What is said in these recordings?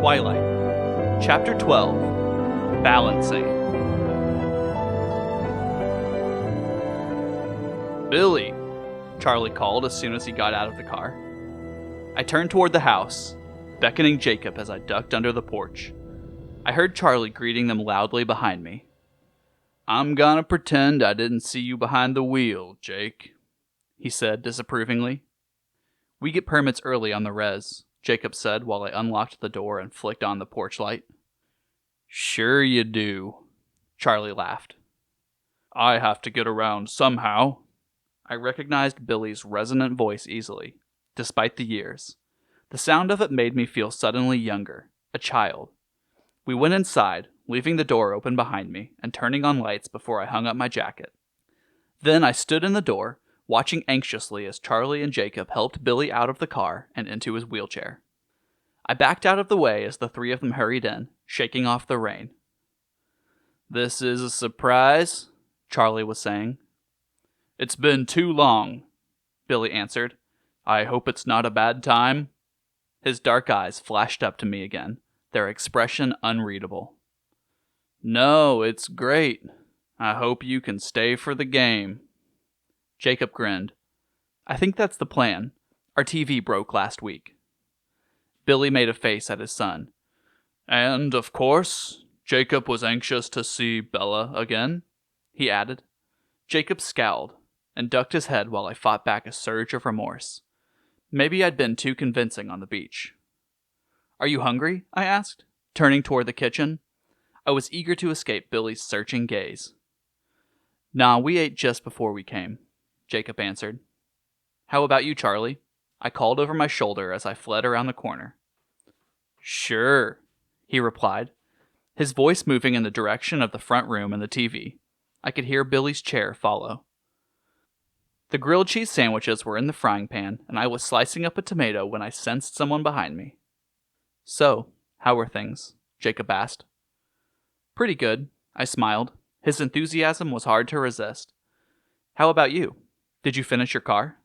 Twilight, Chapter 12, Balancing. "Billy," Charlie called as soon as he got out of the car. I turned toward the house, beckoning Jacob as I ducked under the porch. I heard Charlie greeting them loudly behind me. "I'm gonna pretend I didn't see you behind the wheel, Jake," he said disapprovingly. "We get permits early on the res," Jacob said while I unlocked the door and flicked on the porch light. "Sure you do," Charlie laughed. "I have to get around somehow." I recognized Billy's resonant voice easily, despite the years. The sound of it made me feel suddenly younger, a child. We went inside, leaving the door open behind me and turning on lights before I hung up my jacket. Then I stood in the door, watching anxiously as Charlie and Jacob helped Billy out of the car and into his wheelchair. I backed out of the way as the three of them hurried in, shaking off the rain. "This is a surprise," Charlie was saying. "It's been too long," Billy answered. "I hope it's not a bad time." His dark eyes flashed up to me again, their expression unreadable. "No, it's great. I hope you can stay for the game." Jacob grinned. "I think that's the plan. Our TV broke last week." Billy made a face at his son. "And, of course, Jacob was anxious to see Bella again," he added. Jacob scowled and ducked his head while I fought back a surge of remorse. Maybe I'd been too convincing on the beach. "Are you hungry?" I asked, turning toward the kitchen. I was eager to escape Billy's searching gaze. "Nah, we ate just before we came," Jacob answered. "How about you, Charlie?" I called over my shoulder as I fled around the corner. "Sure," he replied, his voice moving in the direction of the front room and the TV. I could hear Billy's chair follow. The grilled cheese sandwiches were in the frying pan, and I was slicing up a tomato when I sensed someone behind me. "So, how were things?" Jacob asked. "Pretty good," I smiled. His enthusiasm was hard to resist. "How about you? Did you finish your car?"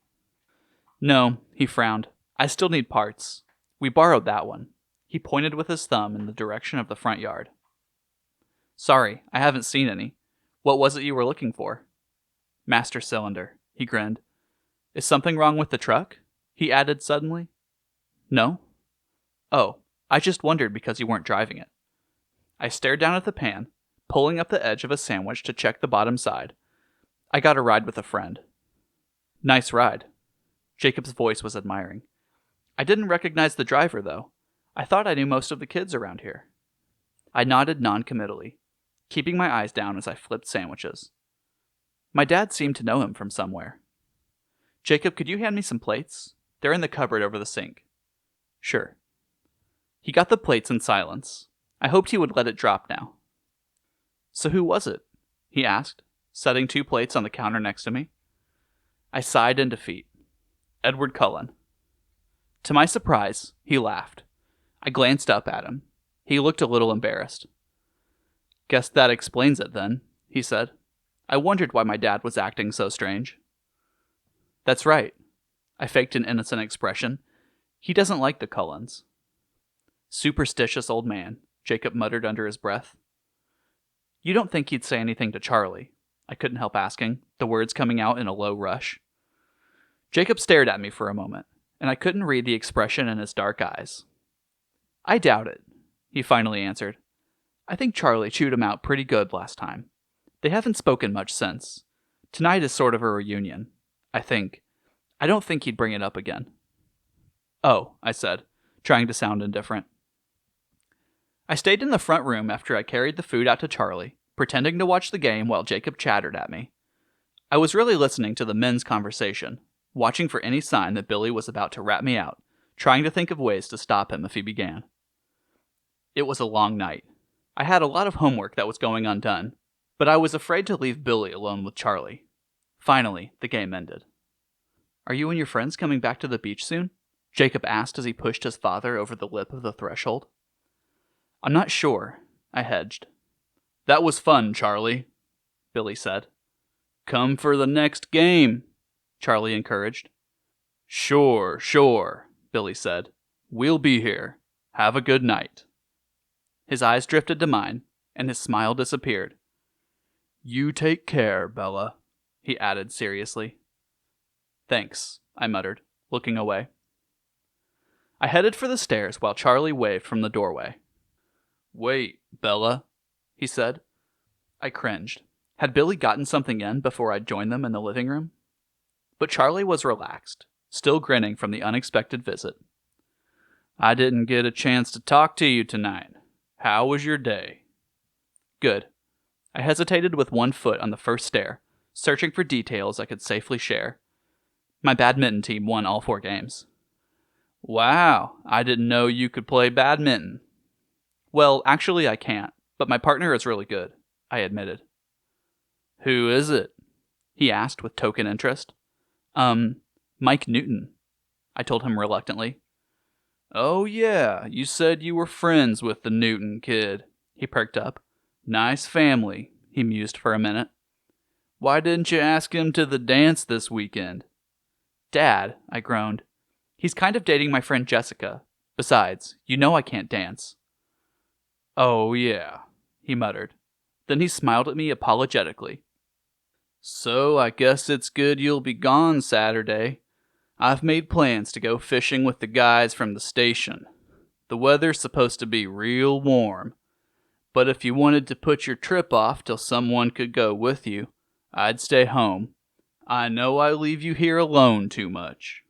"No," he frowned. "I still need parts. We borrowed that one." He pointed with his thumb in the direction of the front yard. "Sorry, I haven't seen any. What was it you were looking for?" "Master cylinder," he grinned. "Is something wrong with the truck?" he added suddenly. "No?" "Oh, I just wondered because you weren't driving it." I stared down at the pan, pulling up the edge of a sandwich to check the bottom side. "I got a ride with a friend." "Nice ride." Jacob's voice was admiring. "I didn't recognize the driver, though. I thought I knew most of the kids around here." I nodded non-committally, keeping my eyes down as I flipped sandwiches. "My dad seemed to know him from somewhere." "Jacob, could you hand me some plates? They're in the cupboard over the sink." "Sure." He got the plates in silence. I hoped he would let it drop now. "So who was it?" he asked, setting 2 plates on the counter next to me. I sighed in defeat. "Edward Cullen." To my surprise, he laughed. I glanced up at him. He looked a little embarrassed. "Guess that explains it then," he said. I wondered why my dad was acting so strange. "That's right." I faked an innocent expression. "He doesn't like the Cullens." "Superstitious old man," Jacob muttered under his breath. "You don't think he'd say anything to Charlie?" I couldn't help asking, the words coming out in a low rush. Jacob stared at me for a moment, and I couldn't read the expression in his dark eyes. "I doubt it," he finally answered. "I think Charlie chewed him out pretty good last time. They haven't spoken much since. Tonight is sort of a reunion, I think. I don't think he'd bring it up again." "Oh," I said, trying to sound indifferent. I stayed in the front room after I carried the food out to Charlie, pretending to watch the game while Jacob chattered at me. I was really listening to the men's conversation, watching for any sign that Billy was about to rat me out, trying to think of ways to stop him if he began. It was a long night. I had a lot of homework that was going undone, but I was afraid to leave Billy alone with Charlie. Finally, the game ended. "Are you and your friends coming back to the beach soon?" Jacob asked as he pushed his father over the lip of the threshold. "I'm not sure," I hedged. "That was fun, Charlie," Billy said. "Come for the next game," Charlie encouraged. Sure, Billy said. "We'll be here. Have a good night." His eyes drifted to mine, and his smile disappeared. "You take care, Bella," he added seriously. "Thanks," I muttered, looking away. I headed for the stairs while Charlie waved from the doorway. "Wait, Bella," he said. I cringed. Had Billy gotten something in before I'd joined them in the living room? But Charlie was relaxed, still grinning from the unexpected visit. "I didn't get a chance to talk to you tonight. How was your day?" "Good." I hesitated with one foot on the first stair, searching for details I could safely share. My badminton team won all 4 games. "Wow, I didn't know you could play badminton." "Well, actually I can't, but my partner is really good," I admitted. "Who is it?" he asked with token interest. Mike Newton," I told him reluctantly. "Oh yeah, you said you were friends with the Newton kid." He perked up. "Nice family," he mused for a minute. "Why didn't you ask him to the dance this weekend?" "Dad," I groaned. "He's kind of dating my friend Jessica. Besides, you know I can't dance." "Oh yeah," he muttered. Then he smiled at me apologetically. "So I guess it's good you'll be gone Saturday. I've made plans to go fishing with the guys from the station. The weather's supposed to be real warm. But if you wanted to put your trip off till someone could go with you, I'd stay home. I know I leave you here alone too much."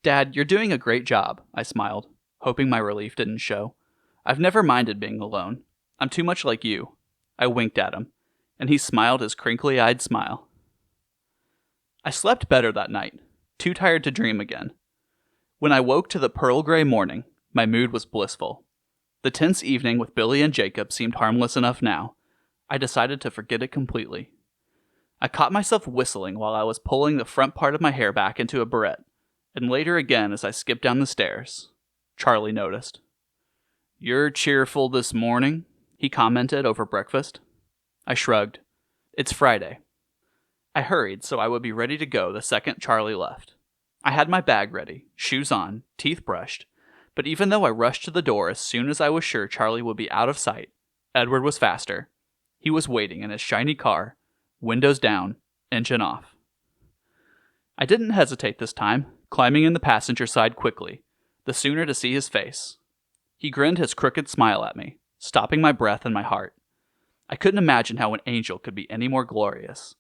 "Dad, you're doing a great job," I smiled, hoping my relief didn't show. "I've never minded being alone. I'm too much like you." I winked at him, and he smiled his crinkly-eyed smile. I slept better that night, too tired to dream again. When I woke to the pearl gray morning, my mood was blissful. The tense evening with Billy and Jacob seemed harmless enough now. I decided to forget it completely. I caught myself whistling while I was pulling the front part of my hair back into a barrette, and later again as I skipped down the stairs. Charlie noticed. "You're cheerful this morning," he commented over breakfast. I shrugged. It's Friday. I hurried so I would be ready to go the second Charlie left. I had my bag ready, shoes on, teeth brushed, but even though I rushed to the door as soon as I was sure Charlie would be out of sight, Edward was faster. He was waiting in his shiny car, windows down, engine off. I didn't hesitate this time, climbing in the passenger side quickly, the sooner to see his face. He grinned his crooked smile at me, stopping my breath and my heart. I couldn't imagine how an angel could be any more glorious.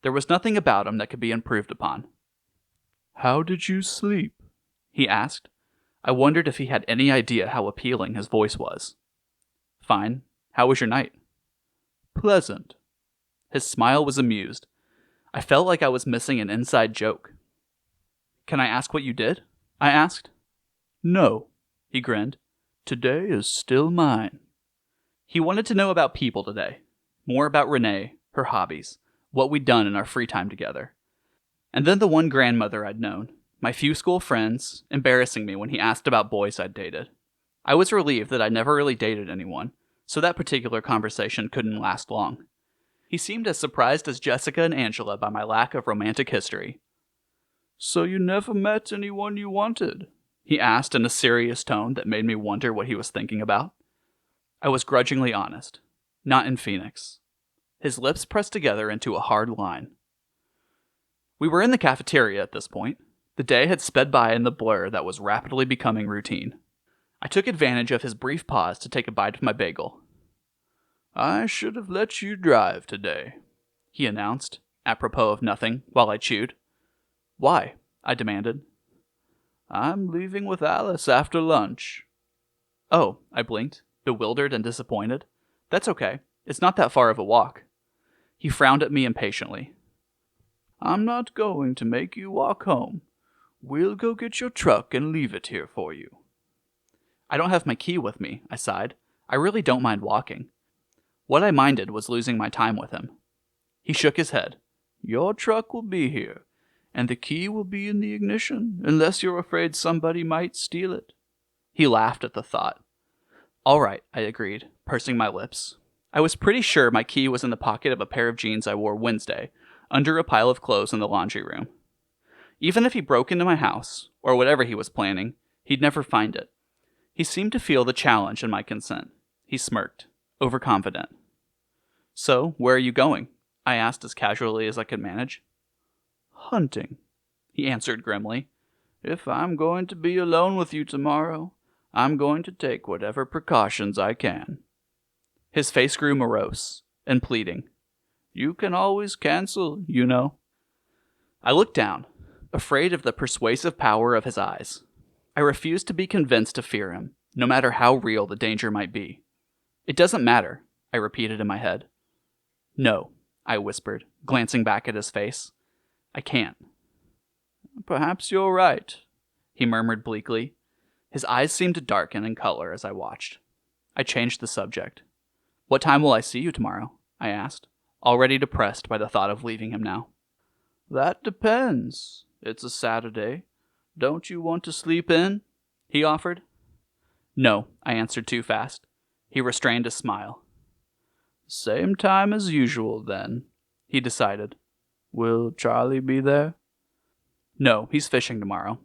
There was nothing about him that could be improved upon. "How did you sleep?" he asked. I wondered if he had any idea how appealing his voice was. "Fine. How was your night?" "Pleasant." His smile was amused. I felt like I was missing an inside joke. "Can I ask what you did?" I asked. "No," he grinned. "Today is still mine." He wanted to know about people today. More about Renee, her hobbies, what we'd done in our free time together. And then the one grandmother I'd known, my few school friends, embarrassing me when he asked about boys I'd dated. I was relieved that I never really dated anyone, so that particular conversation couldn't last long. He seemed as surprised as Jessica and Angela by my lack of romantic history. "So you never met anyone you wanted?" he asked in a serious tone that made me wonder what he was thinking about. I was grudgingly honest. Not in Phoenix. His lips pressed together into a hard line. We were in the cafeteria at this point. The day had sped by in the blur that was rapidly becoming routine. I took advantage of his brief pause to take a bite of my bagel. "I should have let you drive today," he announced, apropos of nothing, while I chewed. "Why?" I demanded. "I'm leaving with Alice after lunch." "Oh," I blinked, bewildered and disappointed. "That's okay. It's not that far of a walk." He frowned at me impatiently. "I'm not going to make you walk home. We'll go get your truck and leave it here for you." "I don't have my key with me," I sighed. "I really don't mind walking." What I minded was losing my time with him. He shook his head. "Your truck will be here, and the key will be in the ignition, unless you're afraid somebody might steal it." He laughed at the thought. "All right," I agreed, pursing my lips. I was pretty sure my key was in the pocket of a pair of jeans I wore Wednesday, under a pile of clothes in the laundry room. Even if he broke into my house, or whatever he was planning, he'd never find it. He seemed to feel the challenge in my consent. He smirked, overconfident. "So, where are you going?" I asked as casually as I could manage. "Hunting," he answered grimly. "If I'm going to be alone with you tomorrow, I'm going to take whatever precautions I can." His face grew morose and pleading. "You can always cancel, you know." I looked down, afraid of the persuasive power of his eyes. I refused to be convinced to fear him, no matter how real the danger might be. "It doesn't matter," I repeated in my head. "No," I whispered, glancing back at his face. "I can't." "Perhaps you're right," he murmured bleakly. His eyes seemed to darken in color as I watched. I changed the subject. "What time will I see you tomorrow?" I asked, already depressed by the thought of leaving him now. "That depends. It's a Saturday. Don't you want to sleep in?" he offered. "No," I answered too fast. He restrained a smile. "Same time as usual, then," he decided. "Will Charlie be there?" "No, he's fishing tomorrow."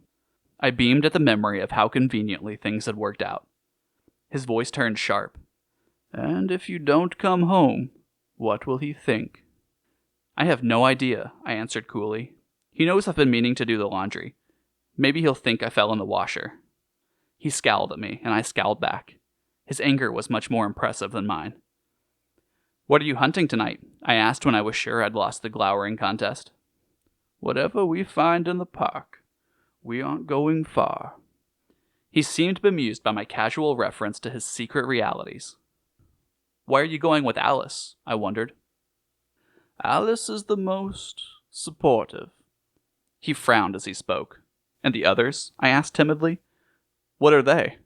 I beamed at the memory of how conveniently things had worked out. His voice turned sharp. "And if you don't come home, what will he think?" "I have no idea," I answered coolly. "He knows I've been meaning to do the laundry. Maybe he'll think I fell in the washer." He scowled at me, and I scowled back. His anger was much more impressive than mine. "What are you hunting tonight?" I asked when I was sure I'd lost the glowering contest. "Whatever we find in the park. We aren't going far." He seemed bemused by my casual reference to his secret realities. "Why are you going with Alice?" I wondered. "Alice is the most supportive." He frowned as he spoke. "And the others?" I asked timidly. "What are they?"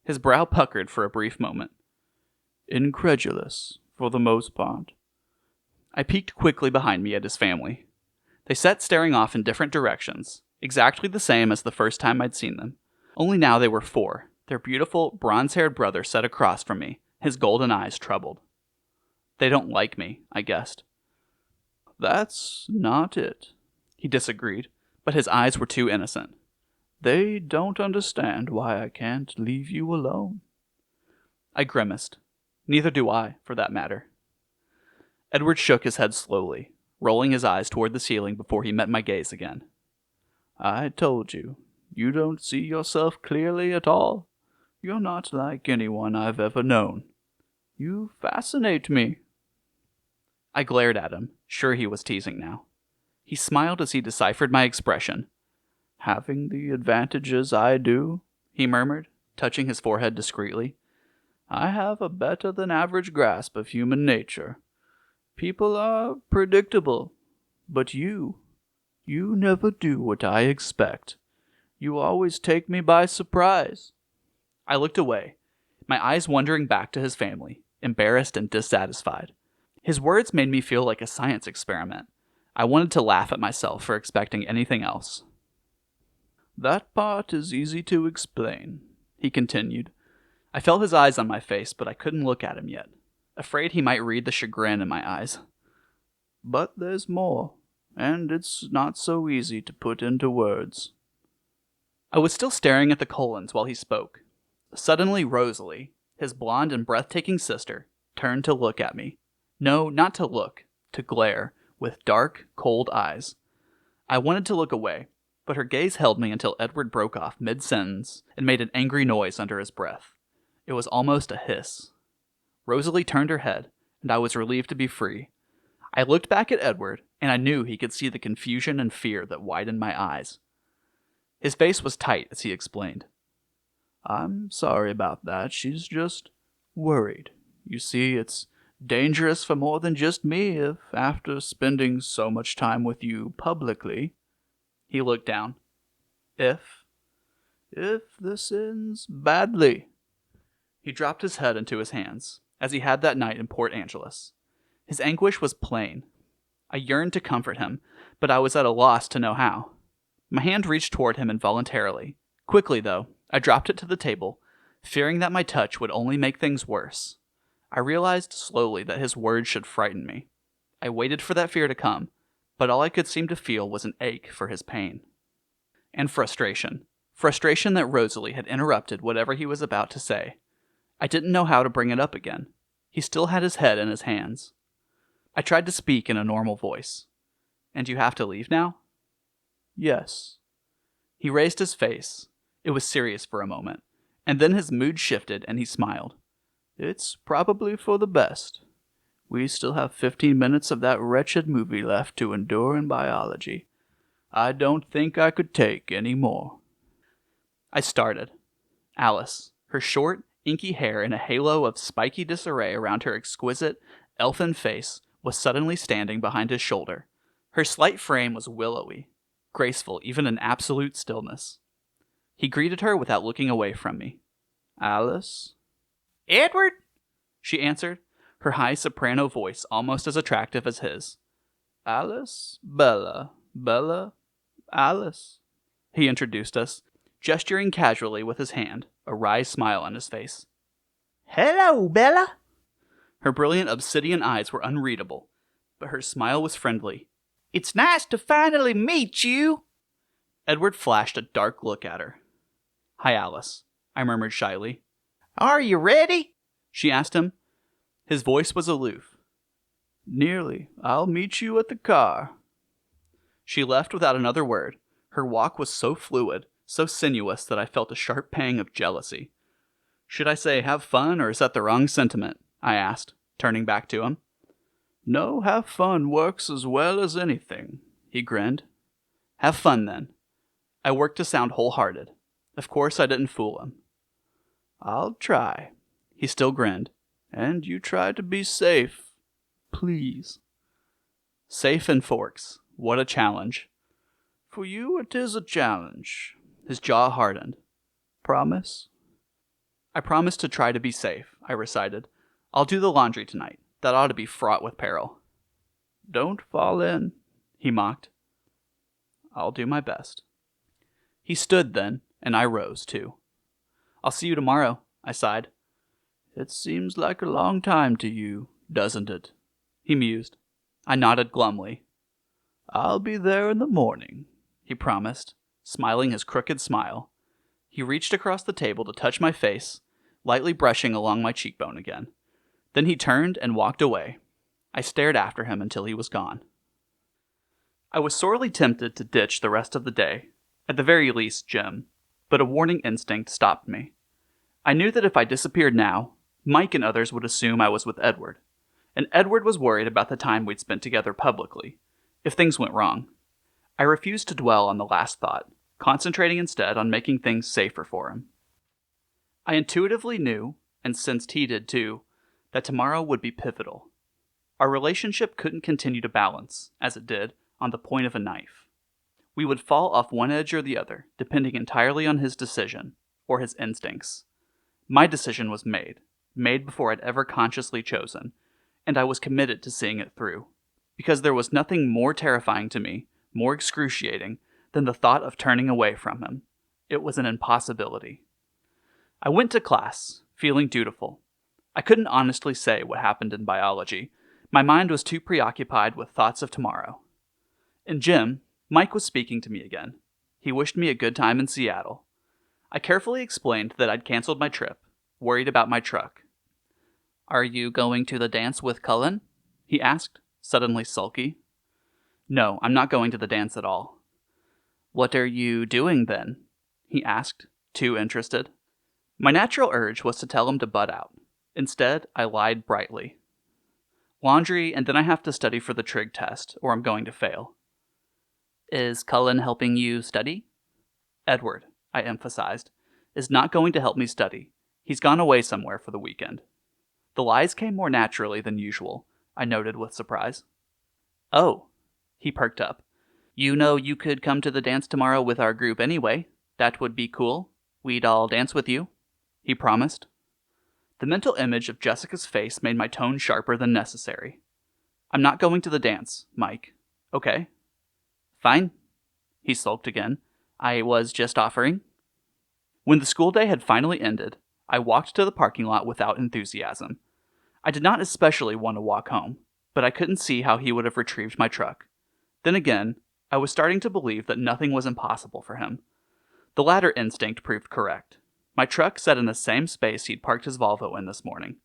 His brow puckered for a brief moment. "Incredulous, for the most part." I peeked quickly behind me at his family. They sat staring off in different directions, exactly the same as the first time I'd seen them. Only now they were four, their beautiful, bronze-haired brother sat across from me, his golden eyes troubled. "They don't like me," I guessed. "That's not it," he disagreed, but his eyes were too innocent. "They don't understand why I can't leave you alone." I grimaced. Neither do I, for that matter. Edward shook his head slowly, rolling his eyes toward the ceiling before he met my gaze again. "I told you, you don't see yourself clearly at all. You're not like anyone I've ever known. You fascinate me." I glared at him, sure he was teasing now. He smiled as he deciphered my expression. "Having the advantages I do," he murmured, touching his forehead discreetly, "I have a better than average grasp of human nature. People are predictable, but you never do what I expect. You always take me by surprise." I looked away, my eyes wandering back to his family, embarrassed and dissatisfied. His words made me feel like a science experiment. I wanted to laugh at myself for expecting anything else. "That part is easy to explain," he continued. I felt his eyes on my face, but I couldn't look at him yet, afraid he might read the chagrin in my eyes. "But there's more, and it's not so easy to put into words." I was still staring at the Colons while he spoke. Suddenly Rosalie, his blonde and breathtaking sister, turned to look at me. No, not to look, to glare, with dark, cold eyes. I wanted to look away, but her gaze held me until Edward broke off mid-sentence and made an angry noise under his breath. It was almost a hiss. Rosalie turned her head, and I was relieved to be free. I looked back at Edward, and I knew he could see the confusion and fear that widened my eyes. His face was tight as he explained. "I'm sorry about that. She's just worried. You see, it's dangerous for more than just me if, after spending so much time with you publicly..." He looked down. If this ends badly." He dropped his head into his hands, as he had that night in Port Angeles. His anguish was plain. I yearned to comfort him, but I was at a loss to know how. My hand reached toward him involuntarily. Quickly, though, I dropped it to the table, fearing that my touch would only make things worse. I realized slowly that his words should frighten me. I waited for that fear to come, but all I could seem to feel was an ache for his pain. And frustration. frustration that Rosalie had interrupted whatever he was about to say. I didn't know how to bring it up again. He still had his head in his hands. I tried to speak in a normal voice. "And you have to leave now?" "Yes." He raised his face. It was serious for a moment, and then his mood shifted and he smiled. "It's probably for the best. We still have 15 minutes of that wretched movie left to endure in biology. I don't think I could take any more." I started. Alice, her short, inky hair in a halo of spiky disarray around her exquisite, elfin face, was suddenly standing behind his shoulder. Her slight frame was willowy, graceful even in absolute stillness. He greeted her without looking away from me. "Alice?" "Edward?" she answered, her high soprano voice almost as attractive as his. "Alice, Bella, Bella, Alice." He introduced us, gesturing casually with his hand, a wry smile on his face. "Hello, Bella." Her brilliant obsidian eyes were unreadable, but her smile was friendly. "It's nice to finally meet you." Edward flashed a dark look at her. "Hi, Alice," I murmured shyly. "Are you ready?" she asked him. His voice was aloof. "Nearly. I'll meet you at the car." She left without another word. Her walk was so fluid, so sinuous that I felt a sharp pang of jealousy. "Should I say have fun, or is that the wrong sentiment?" I asked, turning back to him. "No, have fun works as well as anything," he grinned. "Have fun, then." I worked to sound wholehearted. Of course I didn't fool him. "I'll try." He still grinned. "And you try to be safe. Please." Safe in Forks. What a challenge. "For you it is a challenge." His jaw hardened. "Promise?" "I promise to try to be safe," I recited. "I'll do the laundry tonight. That ought to be fraught with peril." "Don't fall in," he mocked. "I'll do my best." He stood then, and I rose too. "I'll see you tomorrow," I sighed. "It seems like a long time to you, doesn't it?" he mused. I nodded glumly. "I'll be there in the morning," he promised, smiling his crooked smile. He reached across the table to touch my face, lightly brushing along my cheekbone again. Then he turned and walked away. I stared after him until he was gone. I was sorely tempted to ditch the rest of the day, at the very least Jim, but a warning instinct stopped me. I knew that if I disappeared now, Mike and others would assume I was with Edward, and Edward was worried about the time we'd spent together publicly, if things went wrong. I refused to dwell on the last thought, concentrating instead on making things safer for him. I intuitively knew, and sensed he did too, that tomorrow would be pivotal. Our relationship couldn't continue to balance, as it did, on the point of a knife. We would fall off one edge or the other, depending entirely on his decision, or his instincts. My decision was made before I'd ever consciously chosen, and I was committed to seeing it through, because there was nothing more terrifying to me, more excruciating, than the thought of turning away from him. It was an impossibility. I went to class, feeling dutiful. I couldn't honestly say what happened in biology. My mind was too preoccupied with thoughts of tomorrow. In gym, Mike was speaking to me again. He wished me a good time in Seattle. I carefully explained that I'd canceled my trip, worried about my truck. "Are you going to the dance with Cullen?" he asked, suddenly sulky. "No, I'm not going to the dance at all." "What are you doing then?" he asked, too interested. My natural urge was to tell him to butt out. Instead, I lied brightly. "Laundry, and then I have to study for the trig test, or I'm going to fail." "Is Cullen helping you study?" "Edward," I emphasized, "is not going to help me study. He's gone away somewhere for the weekend." The lies came more naturally than usual, I noted with surprise. "Oh," he perked up. "You know you could come to the dance tomorrow with our group anyway. That would be cool. We'd all dance with you," he promised. The mental image of Jessica's face made my tone sharper than necessary. "I'm not going to the dance, Mike. Okay?" "Fine." He sulked again. "I was just offering." When the school day had finally ended, I walked to the parking lot without enthusiasm. I did not especially want to walk home, but I couldn't see how he would have retrieved my truck. Then again, I was starting to believe that nothing was impossible for him. The latter instinct proved correct. My truck sat in the same space he'd parked his Volvo in this morning.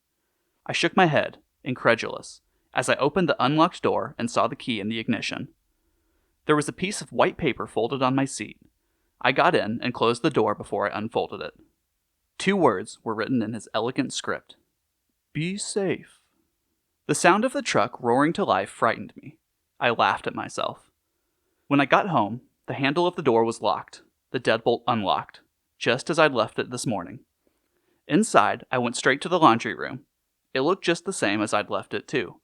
I shook my head, incredulous, as I opened the unlocked door and saw the key in the ignition. There was a piece of white paper folded on my seat. I got in and closed the door before I unfolded it. 2 words were written in his elegant script. Be safe. The sound of the truck roaring to life frightened me. I laughed at myself. When I got home, the handle of the door was locked, the deadbolt unlocked, just as I'd left it this morning. Inside, I went straight to the laundry room. It looked just the same as I'd left it too.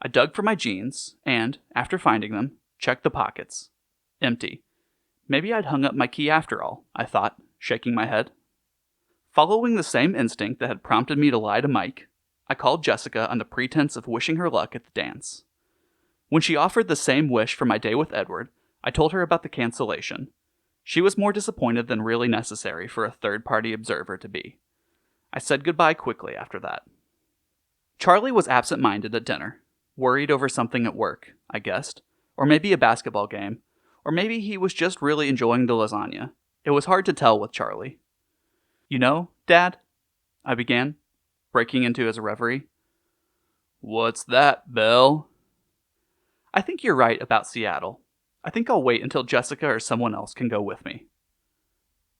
I dug for my jeans and, after finding them, checked the pockets. Empty. Maybe I'd hung up my key after all, I thought, shaking my head. Following the same instinct that had prompted me to lie to Mike, I called Jessica on the pretense of wishing her luck at the dance. When she offered the same wish for my day with Edward, I told her about the cancellation. She was more disappointed than really necessary for a third-party observer to be. I said goodbye quickly after that. Charlie was absent-minded at dinner, worried over something at work, I guessed, or maybe a basketball game, or maybe he was just really enjoying the lasagna. It was hard to tell with Charlie. You know, Dad, I began, breaking into his reverie. What's that, Belle? I think you're right about Seattle. I think I'll wait until Jessica or someone else can go with me.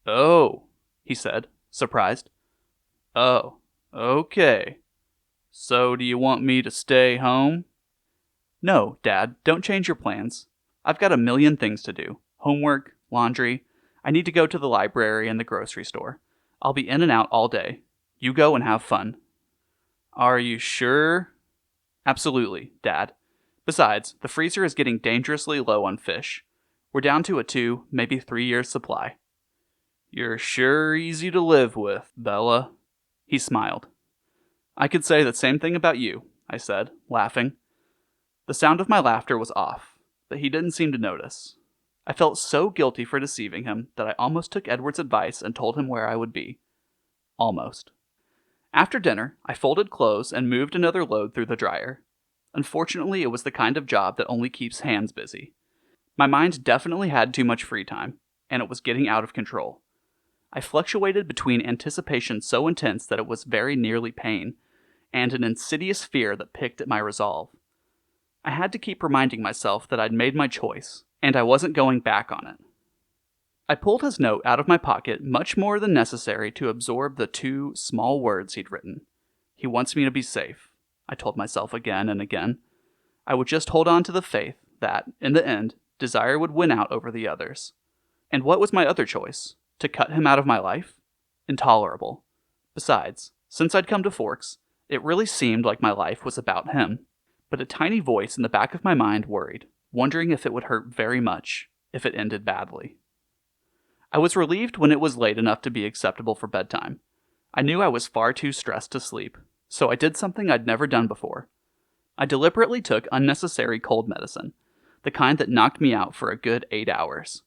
Oh, he said, surprised. Oh, okay. So do you want me to stay home? No, Dad, don't change your plans. I've got a million things to do. Homework, laundry. I need to go to the library and the grocery store. I'll be in and out all day. You go and have fun. Are you sure? Absolutely, Dad. Besides, the freezer is getting dangerously low on fish. We're down to a 2, maybe 3 years supply. You're sure easy to live with, Bella. He smiled. I could say the same thing about you, I said, laughing. The sound of my laughter was off, but he didn't seem to notice. I felt so guilty for deceiving him that I almost took Edward's advice and told him where I would be. Almost. After dinner, I folded clothes and moved another load through the dryer. Unfortunately, it was the kind of job that only keeps hands busy. My mind definitely had too much free time, and it was getting out of control. I fluctuated between anticipation so intense that it was very nearly pain, and an insidious fear that picked at my resolve. I had to keep reminding myself that I'd made my choice, and I wasn't going back on it. I pulled his note out of my pocket much more than necessary to absorb the 2 small words he'd written. He wants me to be safe, I told myself again and again. I would just hold on to the faith that, in the end, desire would win out over the others. And what was my other choice? To cut him out of my life? Intolerable. Besides, since I'd come to Forks, it really seemed like my life was about him. But a tiny voice in the back of my mind worried, wondering if it would hurt very much if it ended badly. I was relieved when it was late enough to be acceptable for bedtime. I knew I was far too stressed to sleep, so I did something I'd never done before. I deliberately took unnecessary cold medicine, the kind that knocked me out for a good 8 hours.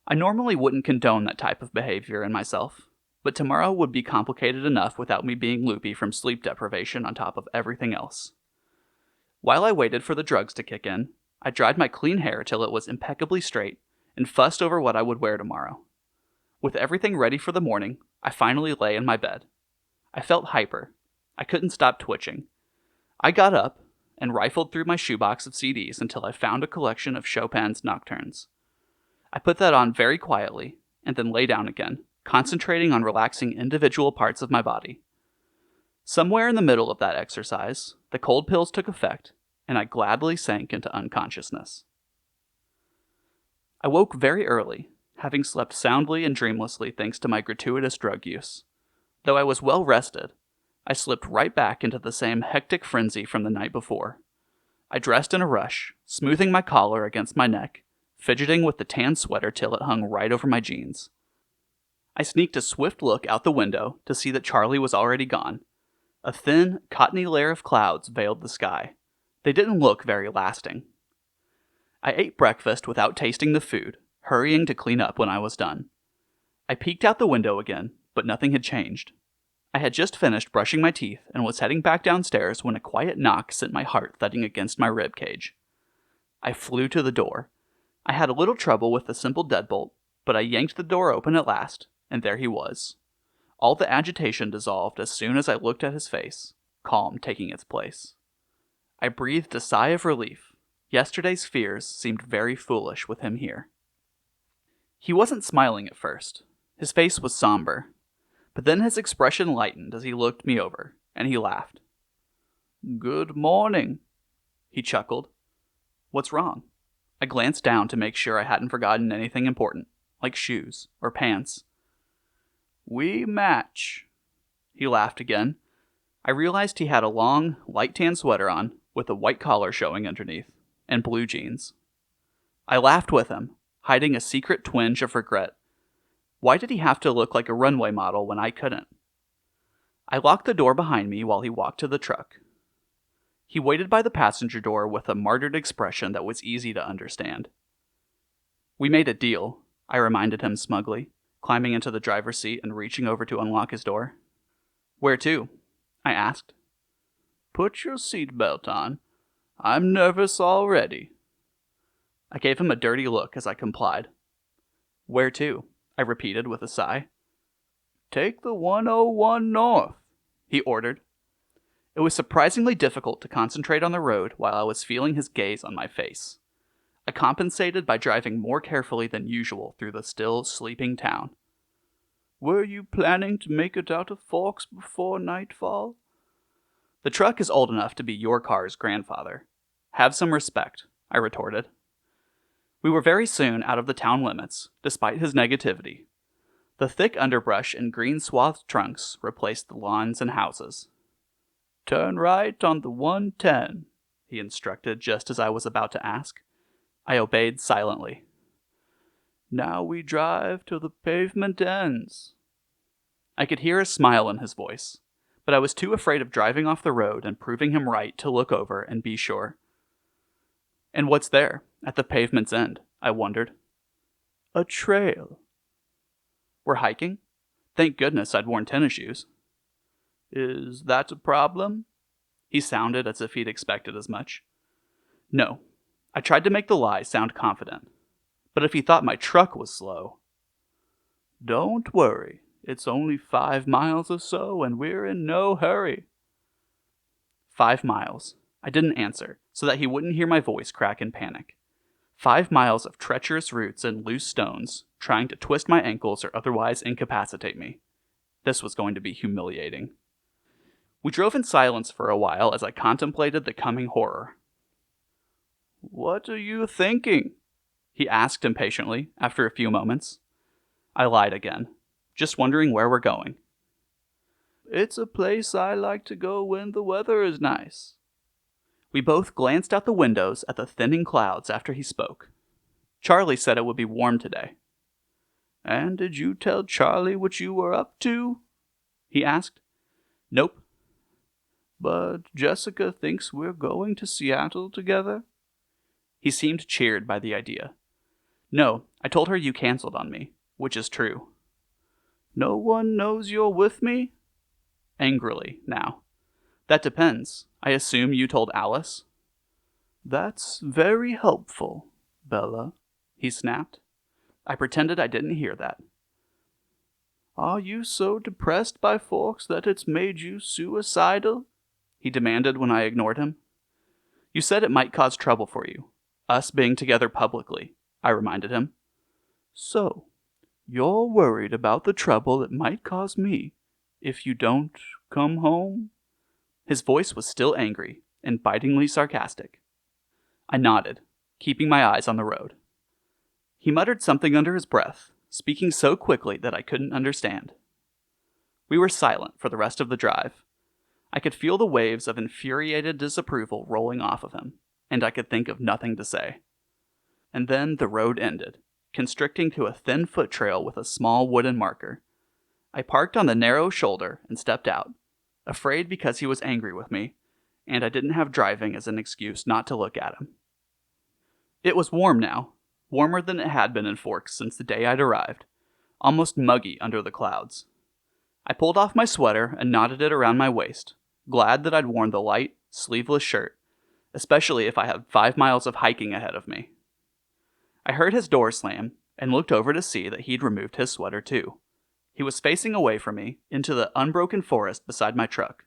I normally wouldn't condone that type of behavior in myself, but tomorrow would be complicated enough without me being loopy from sleep deprivation on top of everything else. While I waited for the drugs to kick in, I dried my clean hair till it was impeccably straight and fussed over what I would wear tomorrow. With everything ready for the morning, I finally lay in my bed. I felt hyper. I couldn't stop twitching. I got up and rifled through my shoebox of CDs until I found a collection of Chopin's Nocturnes. I put that on very quietly and then lay down again, concentrating on relaxing individual parts of my body. Somewhere in the middle of that exercise, the cold pills took effect, and I gladly sank into unconsciousness. I woke very early, having slept soundly and dreamlessly thanks to my gratuitous drug use. Though I was well rested, I slipped right back into the same hectic frenzy from the night before. I dressed in a rush, smoothing my collar against my neck, fidgeting with the tan sweater till it hung right over my jeans. I sneaked a swift look out the window to see that Charlie was already gone. A thin, cottony layer of clouds veiled the sky. They didn't look very lasting. I ate breakfast without tasting the food, hurrying to clean up when I was done. I peeked out the window again, but nothing had changed. I had just finished brushing my teeth and was heading back downstairs when a quiet knock sent my heart thudding against my rib cage. I flew to the door. I had a little trouble with the simple deadbolt, but I yanked the door open at last, and there he was. All the agitation dissolved as soon as I looked at his face, calm taking its place. I breathed a sigh of relief. Yesterday's fears seemed very foolish with him here. He wasn't smiling at first. His face was somber. But then his expression lightened as he looked me over, and he laughed. "Good morning," he chuckled. "What's wrong?" I glanced down to make sure I hadn't forgotten anything important, like shoes or pants. "We match." He laughed again. I realized he had a long, light tan sweater on, with a white collar showing underneath, and blue jeans. I laughed with him, hiding a secret twinge of regret. Why did he have to look like a runway model when I couldn't? I locked the door behind me while he walked to the truck. He waited by the passenger door with a martyred expression that was easy to understand. "We made a deal," I reminded him smugly, climbing into the driver's seat and reaching over to unlock his door. "Where to?" I asked. "Put your seatbelt on. I'm nervous already." I gave him a dirty look as I complied. "Where to?" I repeated with a sigh. "Take the 101 north," he ordered. It was surprisingly difficult to concentrate on the road while I was feeling his gaze on my face. I compensated by driving more carefully than usual through the still sleeping town. "Were you planning to make it out of Forks before nightfall?" "The truck is old enough to be your car's grandfather. Have some respect," I retorted. We were very soon out of the town limits, despite his negativity. The thick underbrush and green-swathed trunks replaced the lawns and houses. "Turn right on the 110, he instructed just as I was about to ask. I obeyed silently. "Now we drive till the pavement ends." I could hear a smile in his voice, but I was too afraid of driving off the road and proving him right to look over and be sure. "And what's there, at the pavement's end?" I wondered. "A trail." "We're hiking? Thank goodness I'd worn tennis shoes." "Is that a problem?" He sounded as if he'd expected as much. No. I tried to make the lie sound confident. But if he thought my truck was slow... "Don't worry. It's only 5 miles or so, and we're in no hurry." 5 miles. I didn't answer, so that he wouldn't hear my voice crack in panic. 5 miles of treacherous roots and loose stones, trying to twist my ankles or otherwise incapacitate me. This was going to be humiliating. We drove in silence for a while as I contemplated the coming horror. "What are you thinking?" he asked impatiently, after a few moments. I lied again, just wondering where we're going. "It's a place I like to go when the weather is nice." We both glanced out the windows at the thinning clouds after he spoke. Charlie said it would be warm today. "And did you tell Charlie what you were up to?" he asked. "Nope." "But Jessica thinks we're going to Seattle together?" He seemed cheered by the idea. "No, I told her you canceled on me, which is true." "No one knows you're with me?" Angrily, now. "That depends. I assume you told Alice?" "That's very helpful, Bella," he snapped. I pretended I didn't hear that. "Are you so depressed by Forks that it's made you suicidal?" he demanded when I ignored him. "You said it might cause trouble for you. Us being together publicly," I reminded him. "So, you're worried about the trouble it might cause me if you don't come home?" His voice was still angry and bitingly sarcastic. I nodded, keeping my eyes on the road. He muttered something under his breath, speaking so quickly that I couldn't understand. We were silent for the rest of the drive. I could feel the waves of infuriated disapproval rolling off of him, and I could think of nothing to say. And then the road ended, constricting to a thin foot trail with a small wooden marker. I parked on the narrow shoulder and stepped out, afraid because he was angry with me, and I didn't have driving as an excuse not to look at him. It was warm now, warmer than it had been in Forks since the day I'd arrived, almost muggy under the clouds. I pulled off my sweater and knotted it around my waist, glad that I'd worn the light, sleeveless shirt, especially if I had 5 miles of hiking ahead of me. I heard his door slam, and looked over to see that he'd removed his sweater too. He was facing away from me, into the unbroken forest beside my truck.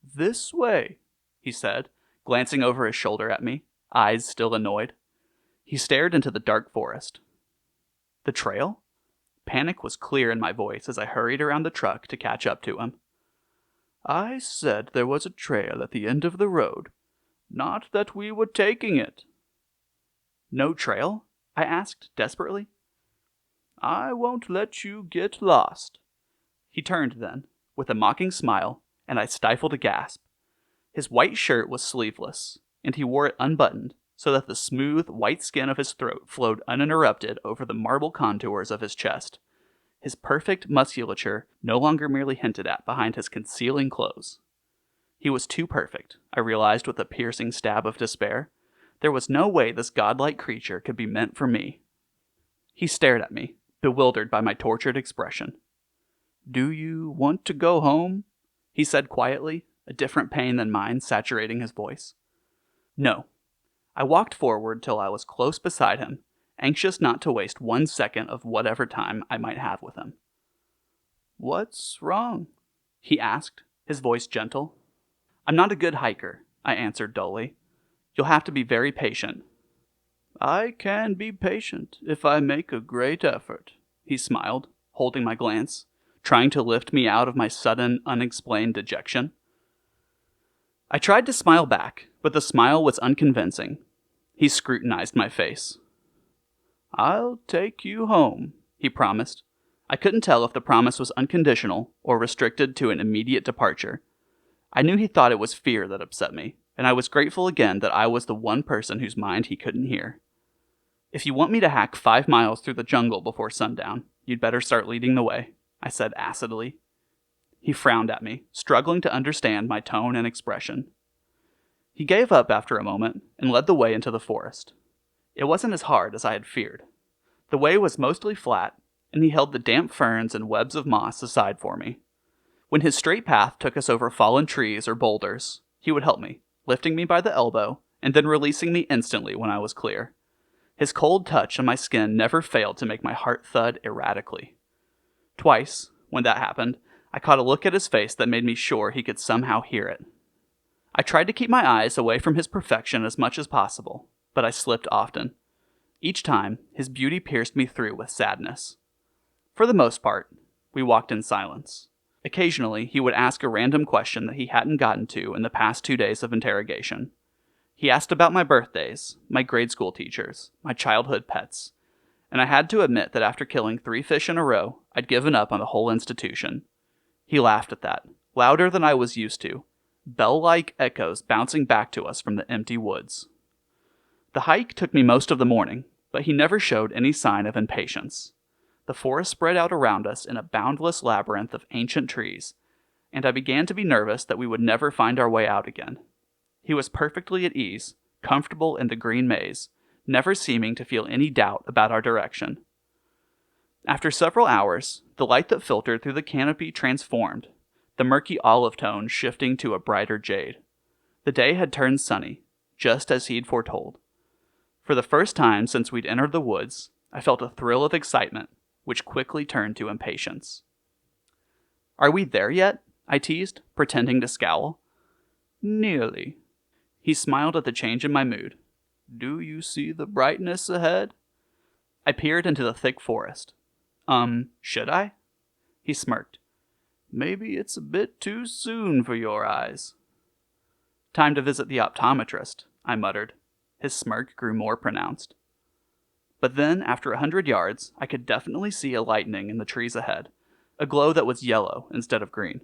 "This way," he said, glancing over his shoulder at me, eyes still annoyed. He stared into the dark forest. The trail? Panic was clear in my voice as I hurried around the truck to catch up to him. "I said there was a trail at the end of the road, not that we were taking it." "No trail?" I asked desperately. "I won't let you get lost." He turned then, with a mocking smile, and I stifled a gasp. His white shirt was sleeveless, and he wore it unbuttoned, so that the smooth, white skin of his throat flowed uninterrupted over the marble contours of his chest. His perfect musculature no longer merely hinted at behind his concealing clothes. He was too perfect, I realized with a piercing stab of despair. There was no way this godlike creature could be meant for me. He stared at me, bewildered by my tortured expression. "Do you want to go home?" he said quietly, a different pain than mine saturating his voice. "No." I walked forward till I was close beside him, anxious not to waste 1 second of whatever time I might have with him. "What's wrong?" he asked, his voice gentle. "I'm not a good hiker," I answered dully. "You'll have to be very patient." "I can be patient if I make a great effort," he smiled, holding my glance, trying to lift me out of my sudden, unexplained dejection. I tried to smile back, but the smile was unconvincing. He scrutinized my face. "I'll take you home," he promised. I couldn't tell if the promise was unconditional or restricted to an immediate departure. I knew he thought it was fear that upset me, and I was grateful again that I was the one person whose mind he couldn't hear. "If you want me to hack 5 miles through the jungle before sundown, you'd better start leading the way," I said acidly. He frowned at me, struggling to understand my tone and expression. He gave up after a moment and led the way into the forest. It wasn't as hard as I had feared. The way was mostly flat, and he held the damp ferns and webs of moss aside for me. When his straight path took us over fallen trees or boulders, he would help me, lifting me by the elbow and then releasing me instantly when I was clear. His cold touch on my skin never failed to make my heart thud erratically. Twice, when that happened, I caught a look at his face that made me sure he could somehow hear it. I tried to keep my eyes away from his perfection as much as possible, but I slipped often. Each time, his beauty pierced me through with sadness. For the most part, we walked in silence. Occasionally, he would ask a random question that he hadn't gotten to in the past 2 days of interrogation. He asked about my birthdays, my grade school teachers, my childhood pets, and I had to admit that after killing 3 fish in a row, I'd given up on the whole institution. He laughed at that, louder than I was used to, bell-like echoes bouncing back to us from the empty woods. The hike took me most of the morning, but he never showed any sign of impatience. The forest spread out around us in a boundless labyrinth of ancient trees, and I began to be nervous that we would never find our way out again. He was perfectly at ease, comfortable in the green maze, never seeming to feel any doubt about our direction. After several hours, the light that filtered through the canopy transformed, the murky olive tone shifting to a brighter jade. The day had turned sunny, just as he'd foretold. For the first time since we'd entered the woods, I felt a thrill of excitement, which quickly turned to impatience. "Are we there yet?" I teased, pretending to scowl. "Nearly." He smiled at the change in my mood. "Do you see the brightness ahead?" I peered into the thick forest. Should I?" He smirked. "Maybe it's a bit too soon for your eyes." "Time to visit the optometrist," I muttered. His smirk grew more pronounced. But then, after 100 yards, I could definitely see a lightening in the trees ahead, a glow that was yellow instead of green.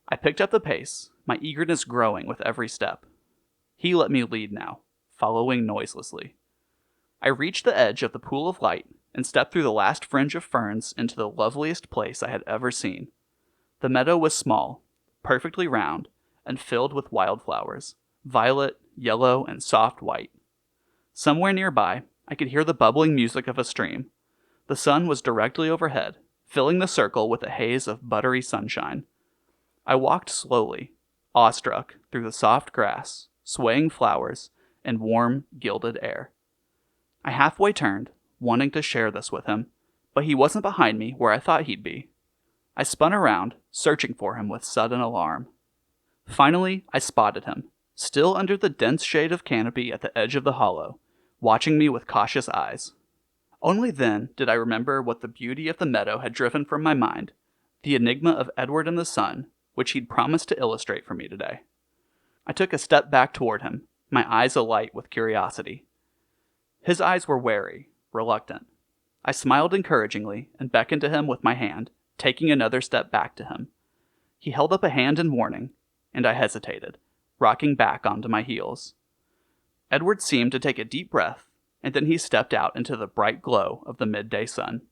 I picked up the pace, my eagerness growing with every step. He let me lead now, following noiselessly. I reached the edge of the pool of light and stepped through the last fringe of ferns into the loveliest place I had ever seen. The meadow was small, perfectly round, and filled with wildflowers, violet, yellow, and soft white. Somewhere nearby, I could hear the bubbling music of a stream. The sun was directly overhead, filling the circle with a haze of buttery sunshine. I walked slowly, awestruck, through the soft grass, swaying flowers, and warm, gilded air. I halfway turned, wanting to share this with him, but he wasn't behind me where I thought he'd be. I spun around, searching for him with sudden alarm. Finally, I spotted him, still under the dense shade of canopy at the edge of the hollow, watching me with cautious eyes. Only then did I remember what the beauty of the meadow had driven from my mind, the enigma of Edward and the sun, which he'd promised to illustrate for me today. I took a step back toward him, my eyes alight with curiosity. His eyes were wary, reluctant. I smiled encouragingly and beckoned to him with my hand, taking another step back to him. He held up a hand in warning, and I hesitated, rocking back onto my heels. Edward seemed to take a deep breath, and then he stepped out into the bright glow of the midday sun.